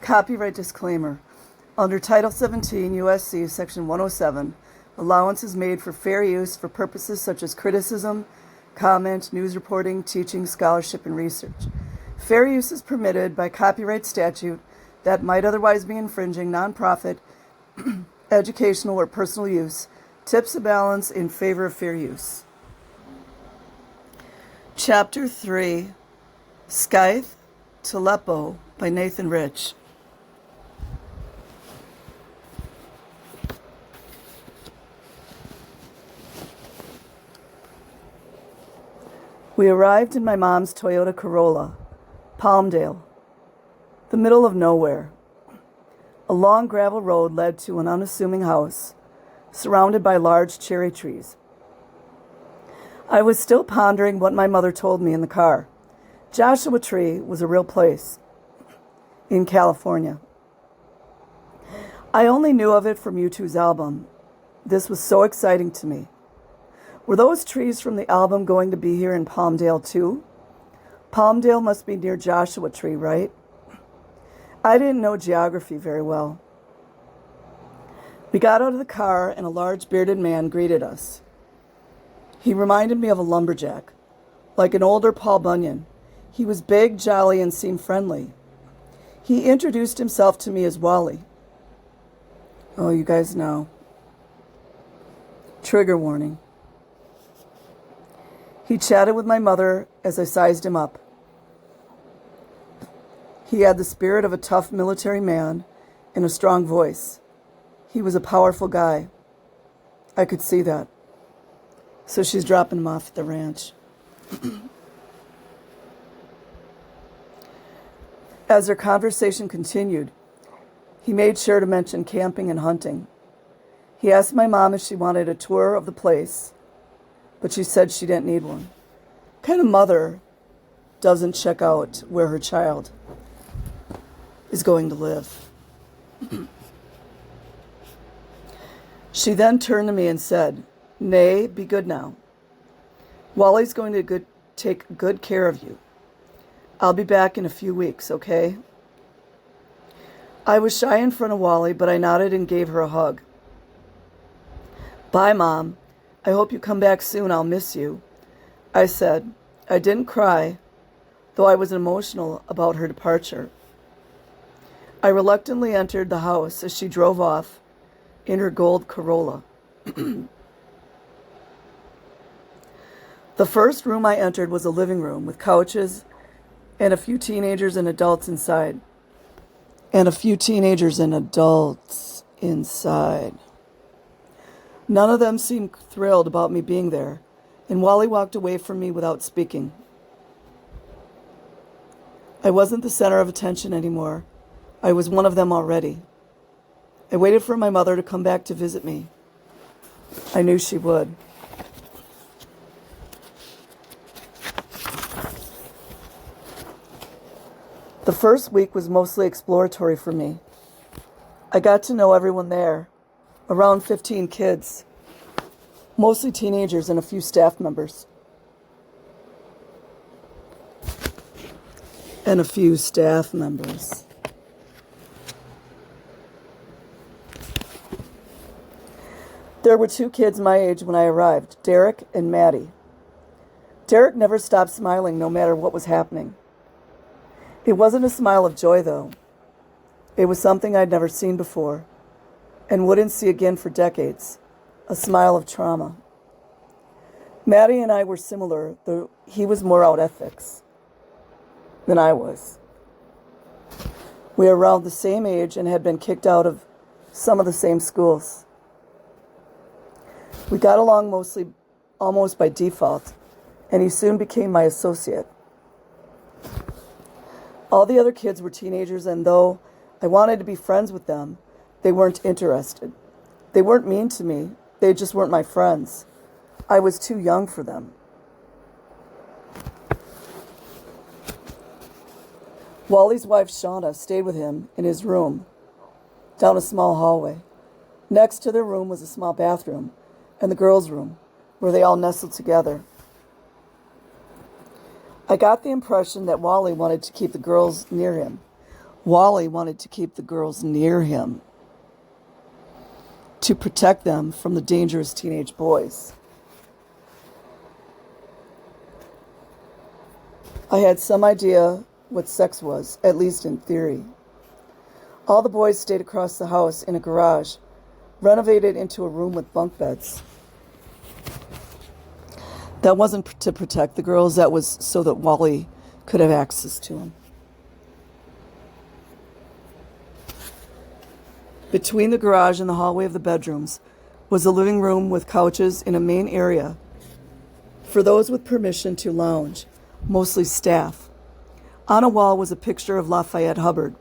Copyright disclaimer. Under Title 17 U.S.C. Section 107, allowance is made for fair use for purposes such as criticism, comment, news reporting, teaching, scholarship, and research. Fair use is permitted by copyright statute that might otherwise be infringing nonprofit, educational, or personal use, tips the balance in favor of fair use. Chapter 3, Scythe Tleppo by Nathan Rich. We arrived in my mom's Toyota Corolla, Palmdale, the middle of nowhere. A long gravel road led to an unassuming house, surrounded by large cherry trees. I was still pondering what my mother told me in the car. Joshua Tree was a real place in California. I only knew of it from U2's album. This was so exciting to me. Were those trees from the album going to be here in Palmdale too? Palmdale must be near Joshua Tree, right? I didn't know geography very well. We got out of the car and a large bearded man greeted us. He reminded me of a lumberjack, like an older Paul Bunyan. He was big, jolly, and seemed friendly. He introduced himself to me as Wally. Oh, you guys know. Trigger warning. He chatted with my mother as I sized him up. He had the spirit of a tough military man and a strong voice. He was a powerful guy. I could see that. So she's dropping him off at the ranch. As their conversation continued, he made sure to mention camping and hunting. He asked my mom if she wanted a tour of the place, but she said she didn't need one. What kind of mother doesn't check out where her child is going to live? She then turned to me and said, "Nay, be good now. Wally's going to take good care of you. I'll be back in a few weeks, okay?" I was shy in front of Wally, but I nodded and gave her a hug. "Bye, Mom. I hope you come back soon. I'll miss you," I said. I didn't cry, though I was emotional about her departure. I reluctantly entered the house as she drove off in her gold Corolla. The first room I entered was a living room with couches and a few teenagers and adults inside. None of them seemed thrilled about me being there, and Wally walked away from me without speaking. I wasn't the center of attention anymore. I was one of them already. I waited for my mother to come back to visit me. I knew she would. The first week was mostly exploratory for me. I got to know everyone there, around 15 kids, mostly teenagers and a few staff members. There were two kids my age when I arrived, Derek and Maddie. Derek never stopped smiling no matter what was happening. It wasn't a smile of joy, though. It was something I'd never seen before and wouldn't see again for decades, a smile of trauma. Maddie and I were similar, though he was more out ethics than I was. We were around the same age and had been kicked out of some of the same schools. We got along almost by default, and he soon became my associate. All the other kids were teenagers, and though I wanted to be friends with them, they weren't interested. They weren't mean to me. They just weren't my friends. I was too young for them. Wally's wife, Shauna, stayed with him in his room down a small hallway. Next to their room was a small bathroom and the girls' room, where they all nestled together. I got the impression that Wally wanted to keep the girls near him. Wally wanted to keep the girls near him to protect them from the dangerous teenage boys. I had some idea what sex was, at least in theory. All the boys stayed across the house in a garage, renovated into a room with bunk beds. That wasn't to protect the girls, that was so that Wally could have access to them. Between the garage and the hallway of the bedrooms was a living room with couches in a main area for those with permission to lounge, mostly staff. On a wall was a picture of Lafayette Hubbard.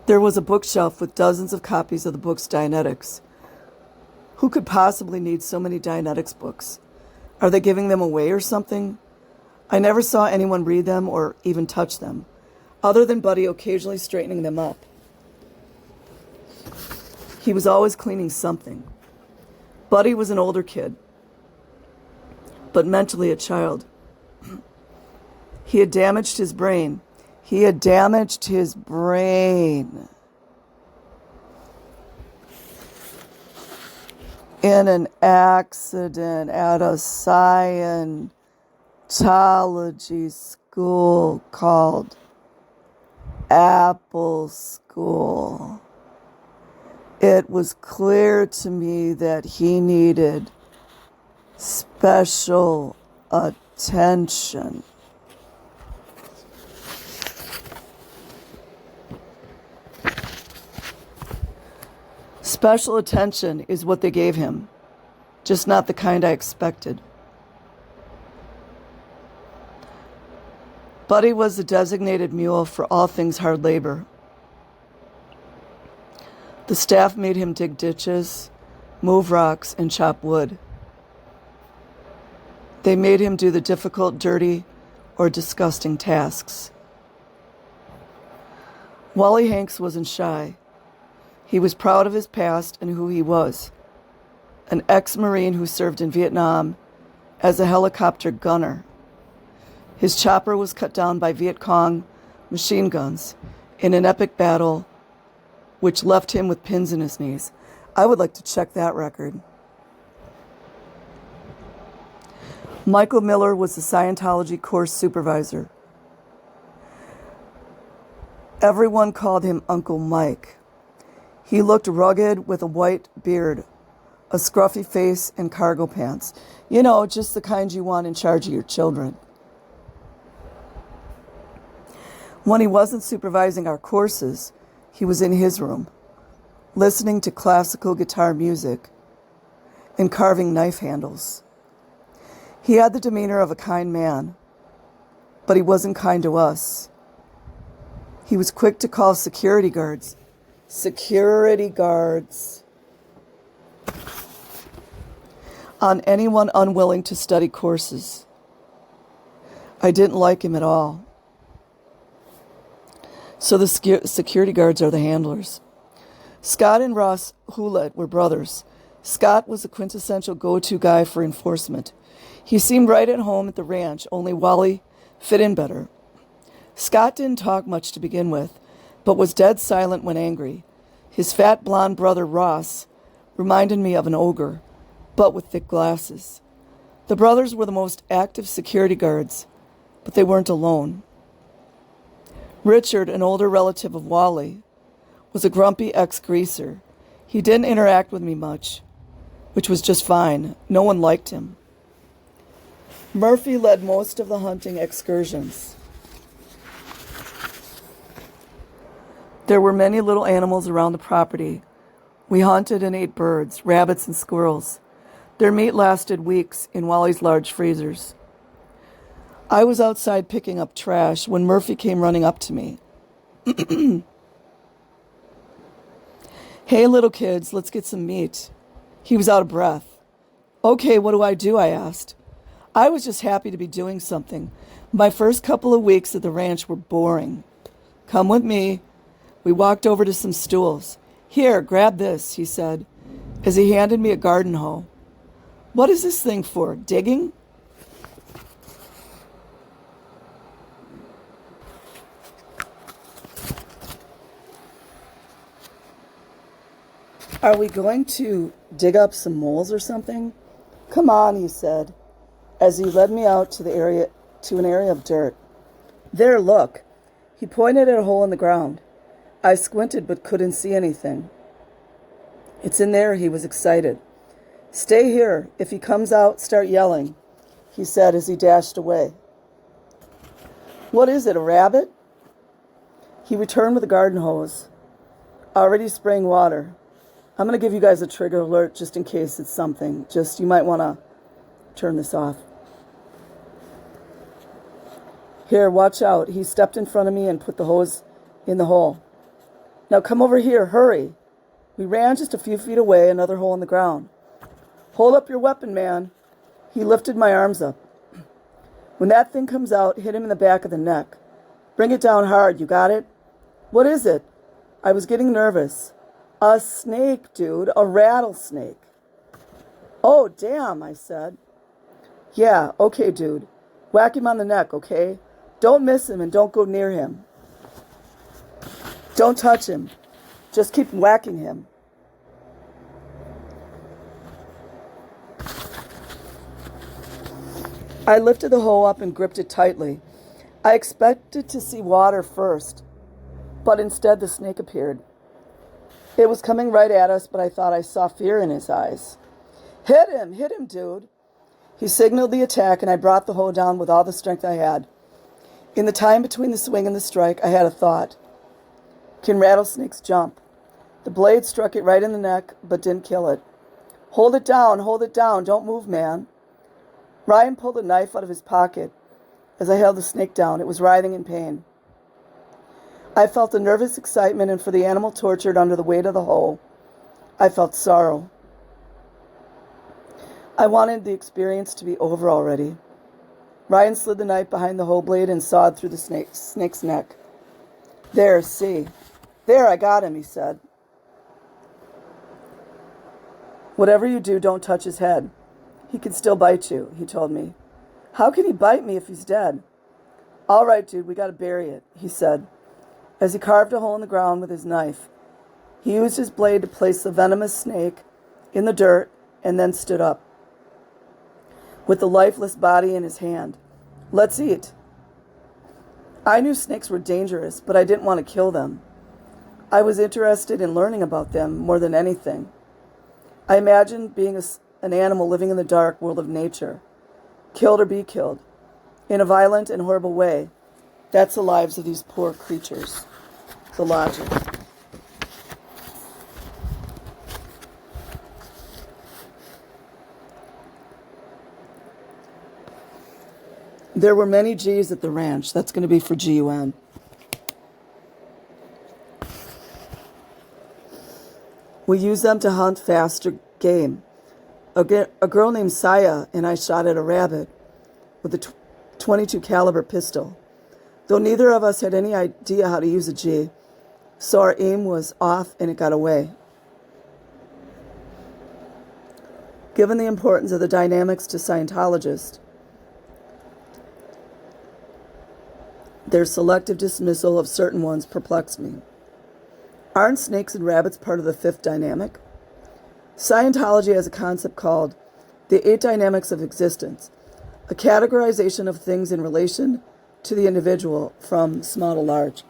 There was a bookshelf with dozens of copies of the books Dianetics. Who could possibly need so many Dianetics books? Are they giving them away or something? I never saw anyone read them or even touch them, other than Buddy occasionally straightening them up. He was always cleaning something. Buddy was an older kid, but mentally a child. He had damaged his brain. In an accident at a Scientology school called Apple School. It was clear to me that he needed special attention. Special attention is what they gave him, just not the kind I expected. Buddy was the designated mule for all things hard labor. The staff made him dig ditches, move rocks, and chop wood. They made him do the difficult, dirty, or disgusting tasks. Wally Hanks wasn't shy. He was proud of his past and who he was. An ex-Marine who served in Vietnam as a helicopter gunner. His chopper was cut down by Viet Cong machine guns in an epic battle which left him with pins in his knees. I would like to check that record. Michael Miller was the Scientology course supervisor. Everyone called him Uncle Mike. He looked rugged with a white beard, a scruffy face, and cargo pants. You know, just the kind you want in charge of your children. When he wasn't supervising our courses, he was in his room, listening to classical guitar music and carving knife handles. He had the demeanor of a kind man, but he wasn't kind to us. He was quick to call security guards on anyone unwilling to study courses. I didn't like him at all. So the security guards are the handlers. Scott and Ross Houellette were brothers. Scott was the quintessential go-to guy for enforcement. He seemed right at home at the ranch, only Wally fit in better. Scott didn't talk much to begin with, but was dead silent when angry. His fat blonde brother Ross reminded me of an ogre, but with thick glasses. The brothers were the most active security guards, but they weren't alone. Richard, an older relative of Wally, was a grumpy ex-greaser. He didn't interact with me much, which was just fine. No one liked him. Murphy led most of the hunting excursions. There were many little animals around the property. We hunted and ate birds, rabbits, and squirrels. Their meat lasted weeks in Wally's large freezers. I was outside picking up trash when Murphy came running up to me. Hey, little kids, let's get some meat. He was out of breath. Okay, what do? I asked. I was just happy to be doing something. My first couple of weeks at the ranch were boring. Come with me. We walked over to some stools. Here, grab this, he said, as he handed me a garden hoe. What is this thing for, digging? Are we going to dig up some moles or something? Come on, he said, as he led me out to an area of dirt. There, look. He pointed at a hole in the ground. I squinted but couldn't see anything. It's in there, he was excited. Stay here. If he comes out, start yelling, he said as he dashed away. What is it, a rabbit? He returned with a garden hose, already spraying water. I'm going to give you guys a trigger alert just in case it's something. You might want to turn this off. Here, watch out. He stepped in front of me and put the hose in the hole. Now come over here, hurry. We ran just a few feet away, another hole in the ground. Hold up your weapon, man. He lifted my arms up. When that thing comes out, hit him in the back of the neck. Bring it down hard, you got it? What is it? I was getting nervous. A snake, dude, a rattlesnake. Oh, damn, I said. Yeah, okay, dude. Whack him on the neck, okay? Don't miss him and don't go near him. Don't touch him. Just keep whacking him. I lifted the hole up and gripped it tightly. I expected to see water first, but instead the snake appeared. It was coming right at us, but I thought I saw fear in his eyes. Hit him, dude. He signaled the attack, and I brought the hole down with all the strength I had. In the time between the swing and the strike, I had a thought. Can rattlesnakes jump? The blade struck it right in the neck, but didn't kill it. Hold it down, don't move, man. Ryan pulled a knife out of his pocket. As I held the snake down, it was writhing in pain. I felt a nervous excitement, and for the animal tortured under the weight of the hole, I felt sorrow. I wanted the experience to be over already. Ryan slid the knife behind the hoe blade and sawed through the snake's neck. There, see. There, I got him, he said. Whatever you do, don't touch his head. He can still bite you, he told me. How can he bite me if he's dead? All right, dude, we got to bury it, he said. As he carved a hole in the ground with his knife, he used his blade to place the venomous snake in the dirt and then stood up with the lifeless body in his hand. Let's eat. I knew snakes were dangerous, but I didn't want to kill them. I was interested in learning about them more than anything. I imagined being an animal living in the dark world of nature, killed or be killed, in a violent and horrible way. That's the lives of these poor creatures. The logic. There were many G's at the ranch. That's going to be for GUN. We used them to hunt faster game. A girl named Saya and I shot at a rabbit with a .22 caliber pistol. Though neither of us had any idea how to use a G, so our aim was off and it got away. Given the importance of the dynamics to Scientologists, their selective dismissal of certain ones perplexed me. Aren't snakes and rabbits part of the fifth dynamic? Scientology has a concept called the 8 dynamics of existence, a categorization of things in relation to the individual from small to large.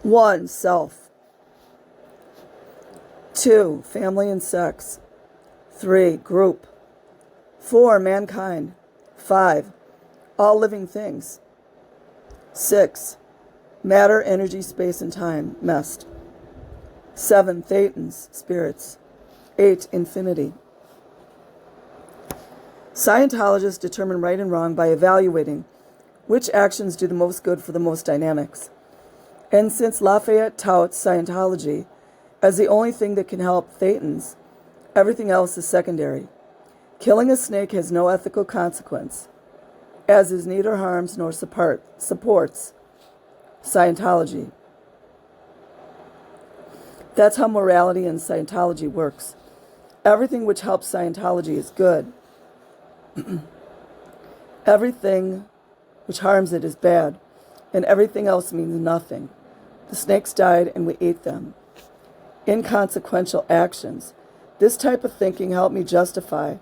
1. Self. 2. Family and sex. 3. Group. 4. Mankind. 5. All living things. 6. Matter, energy, space, and time, messed. 7. Thetans, spirits. 8. Infinity. Scientologists determine right and wrong by evaluating which actions do the most good for the most dynamics. And since Lafayette touts Scientology as the only thing that can help Thetans, everything else is secondary. Killing a snake has no ethical consequence, as is neither harms nor supports Scientology. That's how morality in Scientology works. Everything which helps Scientology is good. Everything which harms it is bad, and everything else means nothing. The snakes died and we ate them. inconsequential actions. This type of thinking helped me justify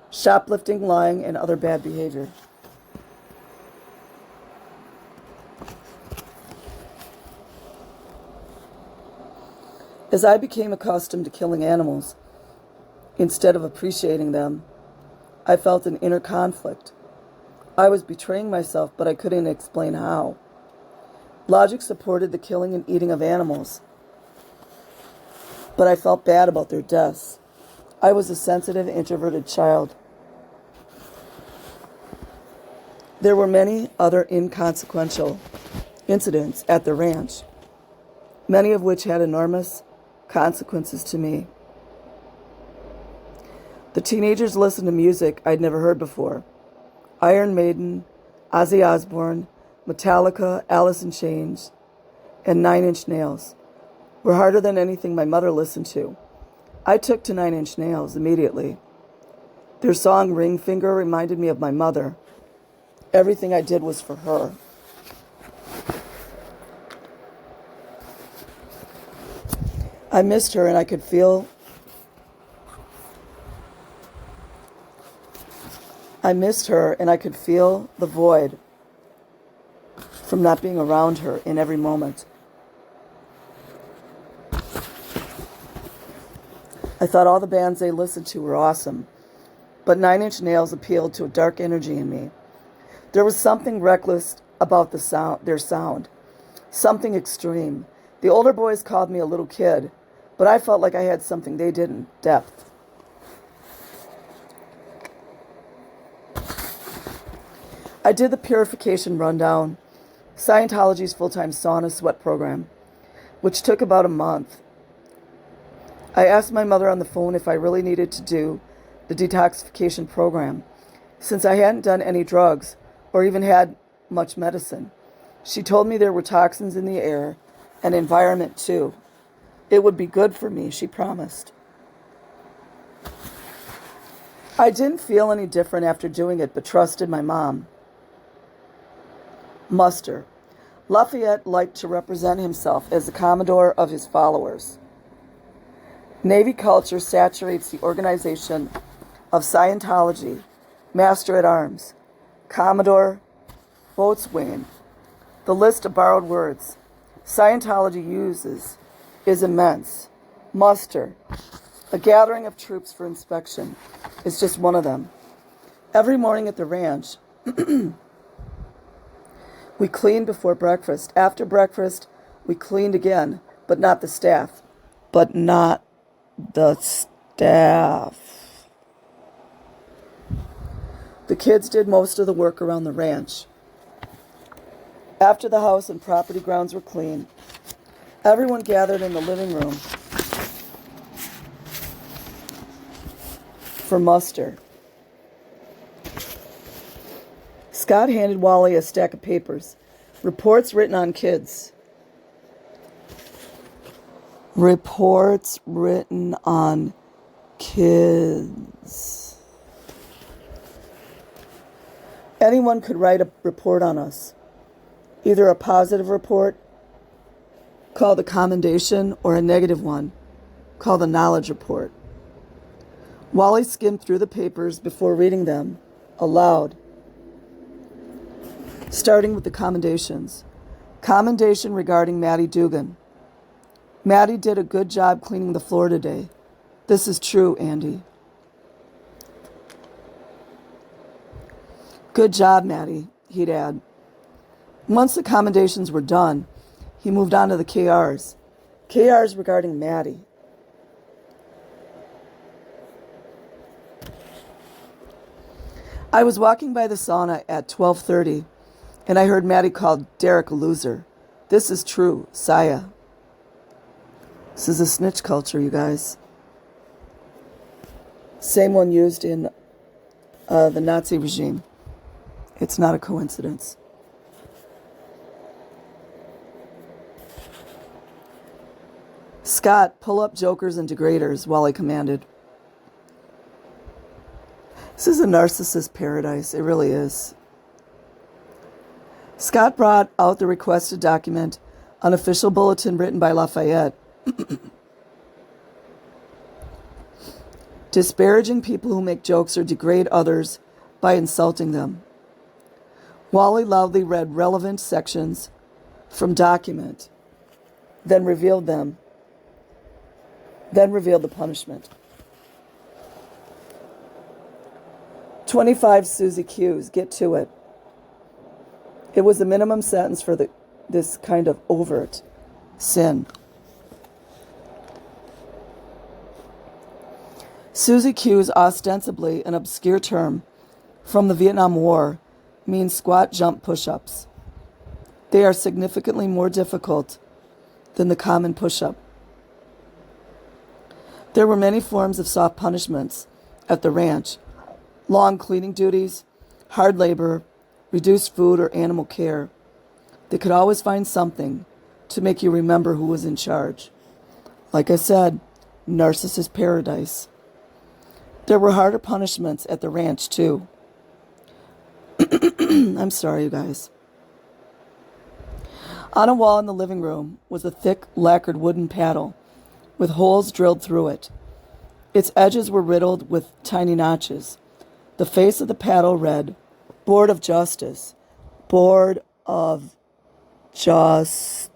shoplifting, lying, and other bad behavior. As I became accustomed to killing animals, instead of appreciating them, I felt an inner conflict. I was betraying myself, but I couldn't explain how. Logic supported the killing and eating of animals, but I felt bad about their deaths. I was a sensitive, introverted child. There were many other inconsequential incidents at the ranch, many of which had enormous consequences to me. The teenagers listened to music I'd never heard before. Iron Maiden, Ozzy Osbourne, Metallica, Alice in Chains, and Nine Inch Nails were harder than anything my mother listened to. I took to Nine Inch Nails immediately. Their song Ring Finger reminded me of my mother. Everything I did was for her. I missed her and I could feel the void from not being around her in every moment. I thought all the bands they listened to were awesome, but Nine Inch Nails appealed to a dark energy in me. There was something reckless about their sound, something extreme. The older boys called me a little kid, but I felt like I had something they didn't, depth. I did the Purification Rundown, Scientology's full-time sauna sweat program, which took about a month. I asked my mother on the phone if I really needed to do the detoxification program, since I hadn't done any drugs or even had much medicine. She told me there were toxins in the air and environment too. It would be good for me, she promised. I didn't feel any different after doing it, but trusted my mom. Muster. Lafayette liked to represent himself as the commodore of his followers. Navy culture saturates the organization of Scientology, Master at Arms, Commodore, Boatswain. The list of borrowed words Scientology uses is immense. Muster, a gathering of troops for inspection, is just one of them. Every morning at the ranch, we cleaned before breakfast. After breakfast, we cleaned again, but not the staff. The kids did most of the work around the ranch. After the house and property grounds were clean, everyone gathered in the living room for muster. Scott handed Wally a stack of papers. Reports written on kids. Reports written on kids. Anyone could write a report on us. Either a positive report, called a commendation, or a negative one, called a knowledge report. Wally skimmed through the papers before reading them aloud, starting with the commendations. Commendation regarding Maddie Dugan. Maddie did a good job cleaning the floor today. This is true, Andy. Good job, Maddie, he'd add. Once the commendations were done, he moved on to the KRs. KRs regarding Maddie. I was walking by the sauna at 12:30, and I heard Maddie call Derek a loser. This is true, Saya. This is a snitch culture, you guys. Same one used in the Nazi regime. It's not a coincidence. Scott, pull up jokers and degraders, Wally commanded. This is a narcissist paradise. It really is. Scott brought out the requested document, an official bulletin written by Lafayette. disparaging people who make jokes or degrade others by insulting them. Wally loudly read relevant sections from document, then revealed the punishment. 25 Susie Q's. Get to it. It was the minimum sentence for this kind of overt sin. Susie Q's, ostensibly an obscure term from the Vietnam War, means squat jump push-ups. They are significantly more difficult than the common push-up. There were many forms of soft punishments at the ranch: long cleaning duties, hard labor, reduced food or animal care. They could always find something to make you remember who was in charge. Like I said, narcissist paradise. There were harder punishments at the ranch, too. I'm sorry, you guys. On a wall in the living room was a thick, lacquered wooden paddle with holes drilled through it. Its edges were riddled with tiny notches. The face of the paddle read, "Board of Justice. Board of Justice."